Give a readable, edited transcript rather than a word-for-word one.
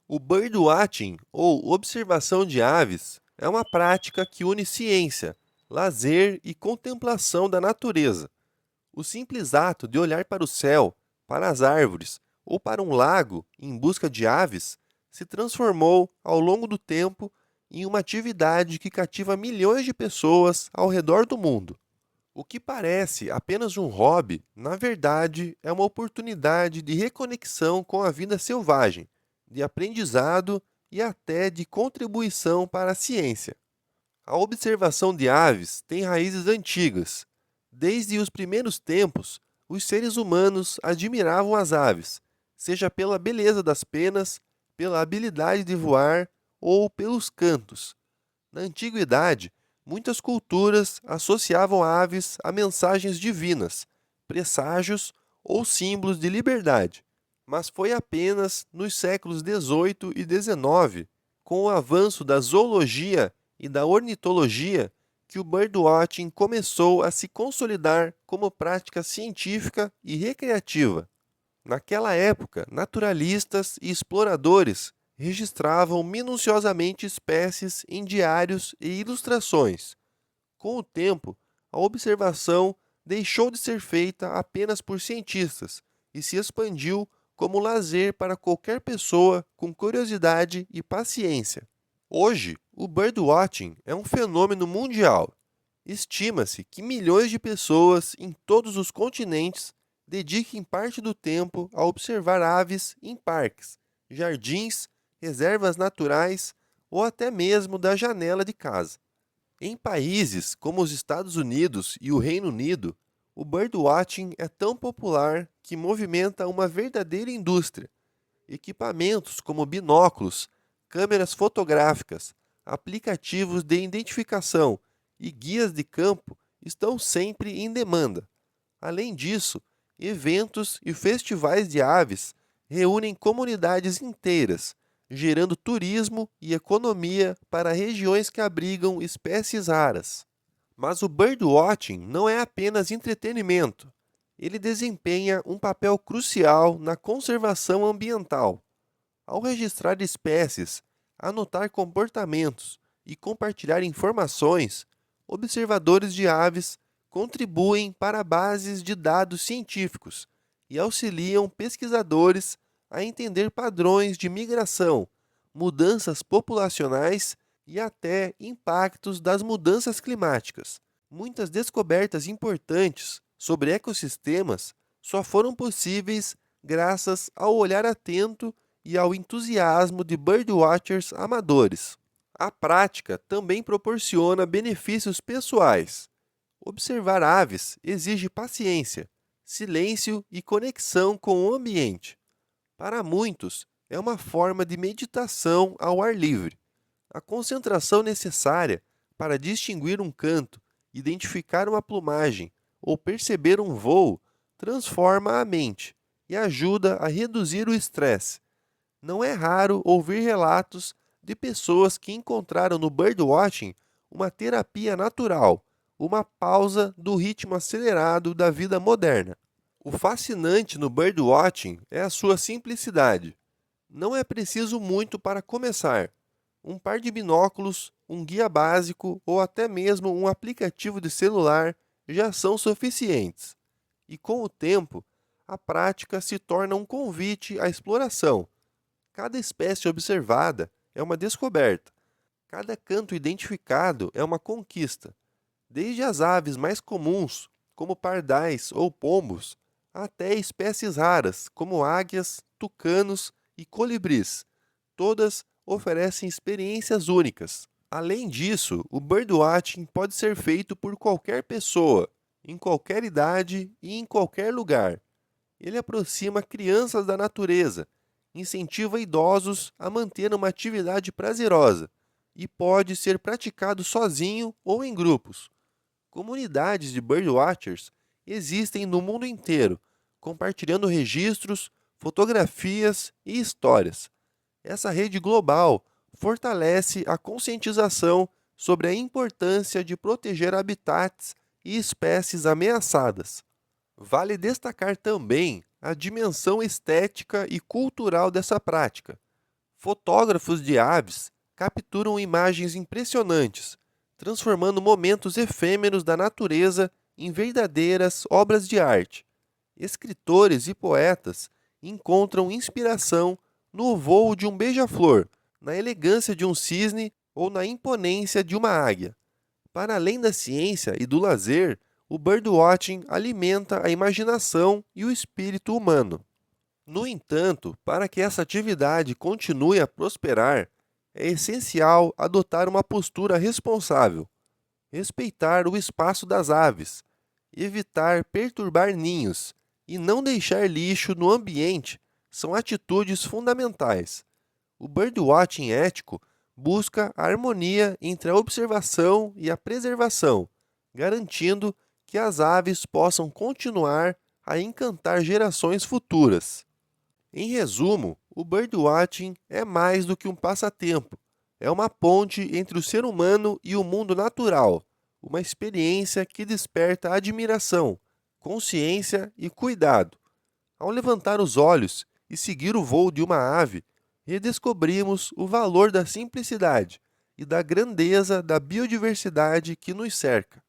O birdwatching, ou observação de aves, é uma prática que une ciência, lazer e contemplação da natureza. O simples ato de olhar para o céu, para as árvores ou para um lago em busca de aves se transformou, ao longo do tempo, em uma atividade que cativa milhões de pessoas ao redor do mundo. O que parece apenas um hobby, na verdade, é uma oportunidade de reconexão com a vida selvagem, de aprendizado e até de contribuição para a ciência. A observação de aves tem raízes antigas. Desde os primeiros tempos, os seres humanos admiravam as aves, seja pela beleza das penas, pela habilidade de voar ou pelos cantos. Na antiguidade, muitas culturas associavam aves a mensagens divinas, presságios ou símbolos de liberdade. Mas foi apenas nos séculos XVIII e XIX, com o avanço da zoologia e da ornitologia, que o birdwatching começou a se consolidar como prática científica e recreativa. Naquela época, naturalistas e exploradores registravam minuciosamente espécies em diários e ilustrações. Com o tempo, a observação deixou de ser feita apenas por cientistas e se expandiu como lazer para qualquer pessoa com curiosidade e paciência. Hoje, o birdwatching é um fenômeno mundial. Estima-se que milhões de pessoas em todos os continentes dediquem parte do tempo a observar aves em parques, jardins, reservas naturais ou até mesmo da janela de casa. Em países como os Estados Unidos e o Reino Unido, o birdwatching é tão popular que movimenta uma verdadeira indústria. Equipamentos como binóculos, câmeras fotográficas, aplicativos de identificação e guias de campo estão sempre em demanda. Além disso, eventos e festivais de aves reúnem comunidades inteiras, gerando turismo e economia para regiões que abrigam espécies raras. Mas o birdwatching não é apenas entretenimento. Ele desempenha um papel crucial na conservação ambiental. Ao registrar espécies, anotar comportamentos e compartilhar informações, observadores de aves contribuem para bases de dados científicos e auxiliam pesquisadores a entender padrões de migração, mudanças populacionais e até impactos das mudanças climáticas. Muitas descobertas importantes sobre ecossistemas só foram possíveis graças ao olhar atento e ao entusiasmo de birdwatchers amadores. A prática também proporciona benefícios pessoais. Observar aves exige paciência, silêncio e conexão com o ambiente. Para muitos, é uma forma de meditação ao ar livre. A concentração necessária para distinguir um canto, identificar uma plumagem ou perceber um voo transforma a mente e ajuda a reduzir o estresse. Não é raro ouvir relatos de pessoas que encontraram no birdwatching uma terapia natural, uma pausa do ritmo acelerado da vida moderna. O fascinante no birdwatching é a sua simplicidade. Não é preciso muito para começar. Um par de binóculos, um guia básico ou até mesmo um aplicativo de celular já são suficientes. E com o tempo, a prática se torna um convite à exploração. Cada espécie observada é uma descoberta. Cada canto identificado é uma conquista. Desde as aves mais comuns, como pardais ou pombos, até espécies raras, como águias, tucanos e colibris. Todas oferecem experiências únicas. Além disso, o birdwatching pode ser feito por qualquer pessoa, em qualquer idade e em qualquer lugar. Ele aproxima crianças da natureza, incentiva idosos a manter uma atividade prazerosa e pode ser praticado sozinho ou em grupos. Comunidades de birdwatchers existem no mundo inteiro, compartilhando registros, fotografias e histórias. Essa rede global fortalece a conscientização sobre a importância de proteger habitats e espécies ameaçadas. Vale destacar também a dimensão estética e cultural dessa prática. Fotógrafos de aves capturam imagens impressionantes, transformando momentos efêmeros da natureza em verdadeiras obras de arte. Escritores e poetas encontram inspiração no voo de um beija-flor, na elegância de um cisne ou na imponência de uma águia. Para além da ciência e do lazer, o birdwatching alimenta a imaginação e o espírito humano. No entanto, para que essa atividade continue a prosperar, é essencial adotar uma postura responsável, respeitar o espaço das aves, evitar perturbar ninhos e não deixar lixo no ambiente são atitudes fundamentais. O birdwatching ético busca a harmonia entre a observação e a preservação, garantindo que as aves possam continuar a encantar gerações futuras. Em resumo, o birdwatching é mais do que um passatempo. É uma ponte entre o ser humano e o mundo natural, uma experiência que desperta admiração, consciência e cuidado. Ao levantar os olhos e seguir o voo de uma ave, redescobrimos o valor da simplicidade e da grandeza da biodiversidade que nos cerca.